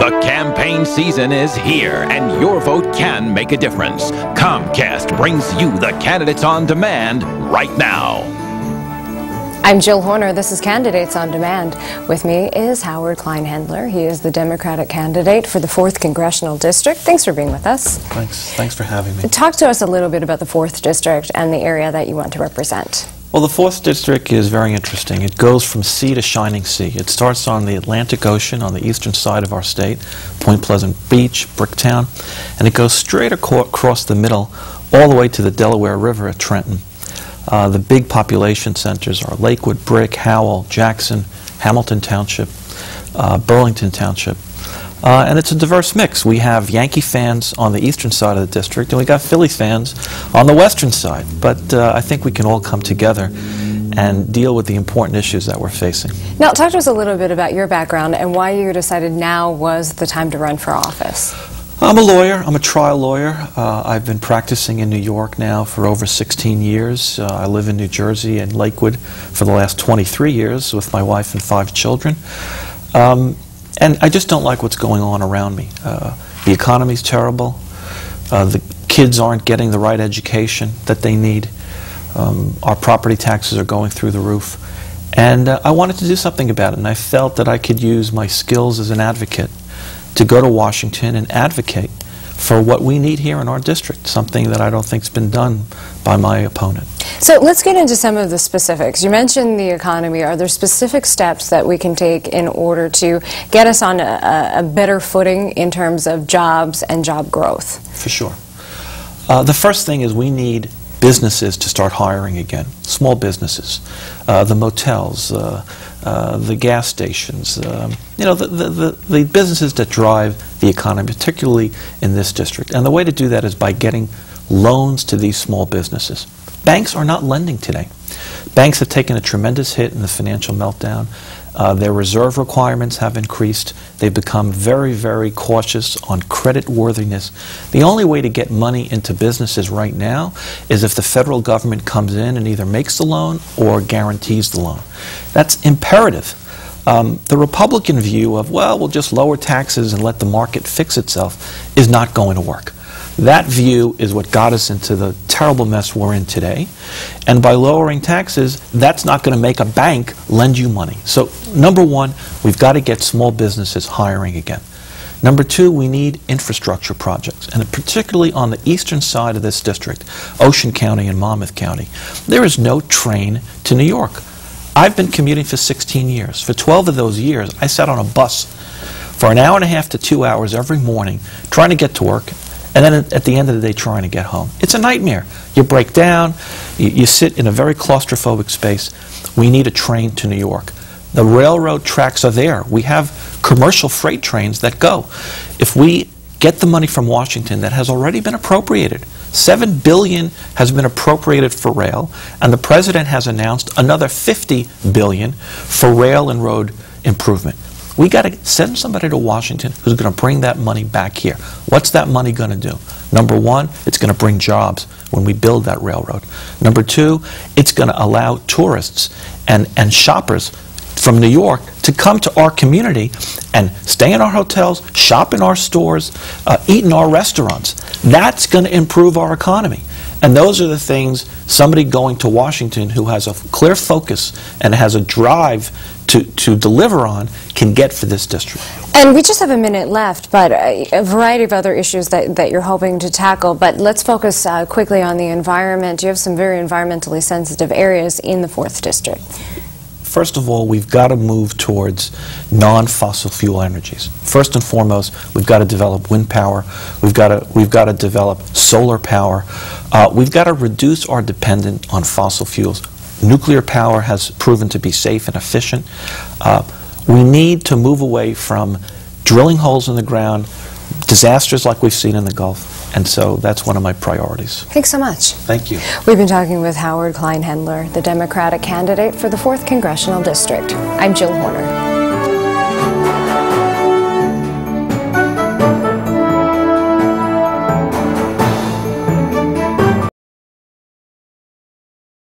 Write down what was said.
The campaign season is here, and your vote can make a difference. Comcast brings you the Candidates on Demand right now. I'm Jill Horner. This is Candidates on Demand. With me is Howard Kleinhandler. He is the Democratic candidate for the 4th Congressional District. Thanks for being with us. Thanks for having me. Talk to us a little bit about the 4th District and the area that you want to represent. Well, the 4th District is very interesting. It goes from sea to shining sea. It starts on the Atlantic Ocean on the eastern side of our state, Point Pleasant Beach, Bricktown, and it goes straight across the middle all the way to the Delaware River at Trenton. The big population centers are Lakewood, Brick, Howell, Jackson, Hamilton Township, Burlington Township. And it's a diverse mix. We have Yankee fans on the eastern side of the district, and we got Philly fans on the western side. But I think we can all come together and deal with the important issues that we're facing. Now, talk to us a little bit about your background and why you decided now was the time to run for office. I'm a lawyer. I'm a trial lawyer. I've been practicing in New York now for over 16 years. I live in New Jersey and Lakewood for the last 23 years with my wife and 5 children. And I just don't like what's going on around me. The economy's terrible. The kids aren't getting the right education that they need. Our property taxes are going through the roof. And I wanted to do something about it, and I felt that I could use my skills as an advocate to go to Washington and advocate for what we need here in our district, something that I don't think's been done by my opponent. So let's get into some of the specifics. You mentioned the economy. Are there specific steps that we can take in order to get us on a better footing in terms of jobs and job growth? For sure. The first thing is we need businesses to start hiring again, small businesses, the motels, the gas stations, you know, the businesses that drive the economy, particularly in this district. And the way to do that is by getting loans to these small businesses. Banks are not lending today. Banks have taken a tremendous hit in the financial meltdown. Their reserve requirements have increased. They've become very, very cautious on credit worthiness. The only way to get money into businesses right now is if the federal government comes in and either makes the loan or guarantees the loan. That's imperative. The Republican view of, well, we'll just lower taxes and let the market fix itself is not going to work. That view is what got us into the terrible mess we're in today. And by lowering taxes, that's not going to make a bank lend you money. So, number one, we've got to get small businesses hiring again. Number two, we need infrastructure projects, and particularly on the eastern side of this district, Ocean County and Monmouth County, there is no train to New York. I've been commuting for 16 years. For 12 of those years, I sat on a bus for an hour and a half to 2 hours every morning trying to get to work, and then at the end of the day trying to get home. It's a nightmare. You break down, you sit in a very claustrophobic space. We need a train to New York. The railroad tracks are there. We have commercial freight trains that go. If we get the money from Washington that has already been appropriated, $7 billion has been appropriated for rail, and the President has announced another $50 billion for rail and road improvement. We got to send somebody to Washington who's going to bring that money back here. What's that money going to do? Number one, it's going to bring jobs when we build that railroad. Number two, it's going to allow tourists and shoppers from New York to come to our community and stay in our hotels, shop in our stores, eat in our restaurants. That's going to improve our economy. And those are the things somebody going to Washington who has a clear focus and has a drive to deliver on can get for this district. And we just have a minute left, but a variety of other issues that you're hoping to tackle. But let's focus quickly on the environment. You have some very environmentally sensitive areas in the 4th District. First of all, we've got to move towards non-fossil fuel energies. First and foremost, we've got to develop wind power. We've got to develop solar power. We've got to reduce our dependence on fossil fuels. Nuclear power has proven to be safe and efficient. We need to move away from drilling holes in the ground, disasters like we've seen in the Gulf, and so that's one of my priorities. Thanks so much. Thank you. We've been talking with Howard Kleinhandler, the Democratic candidate for the 4th Congressional District. I'm Jill Horner.